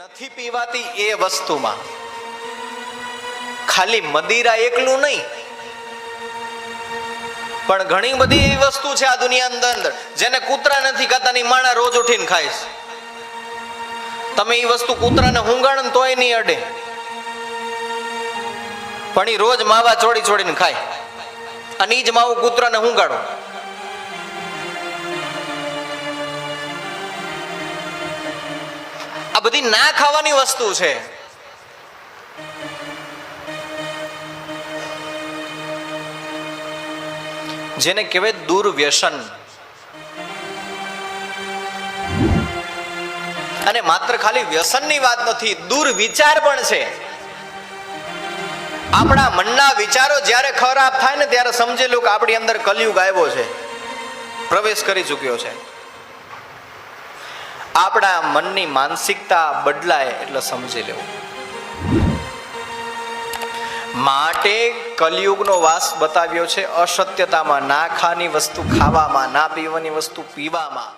નથી પીવાતી એ વસ્તુમાં ખાલી મદિરા એકલું નહીં, પણ ઘણી બધી એવી વસ્તુ છે આ દુનિયાની અંદર જેને કૂતરા નથી ખાતા ની માણા રોજ ઉઠીને ખાય છે. તમે એ વસ્તુ કૂતરાને હુંગાડો તોય નહીં અડે, પણ એ રોજ માવા ચોડી ચોડીને ખાય, અને એ જ માવું કૂતરાને હુંગાડો. આ બધી ના ખાવાની વસ્તુ છે. જેને કહેવાય દુર્વ્યસન. અને માત્ર ખાલી વ્યસનની વાત નથી, દુર્વિચાર પણ છે. આપણા મનના વિચારો જ્યારે ખરાબ થાય ને ત્યારે સમજેલું કે આપણી અંદર કલયુગ આવ્યો છે, પ્રવેશ કરી ચૂક્યો છે. આપણા મનની માનસિકતા બદલાય એટલે સમજી લેવું. માટે કલયુગનો વાસ બતાવ્યો છે અસત્યતામાં, ના ખાવાની વસ્તુ ખાવામાં, ના પીવાની વસ્તુ પીવામાં.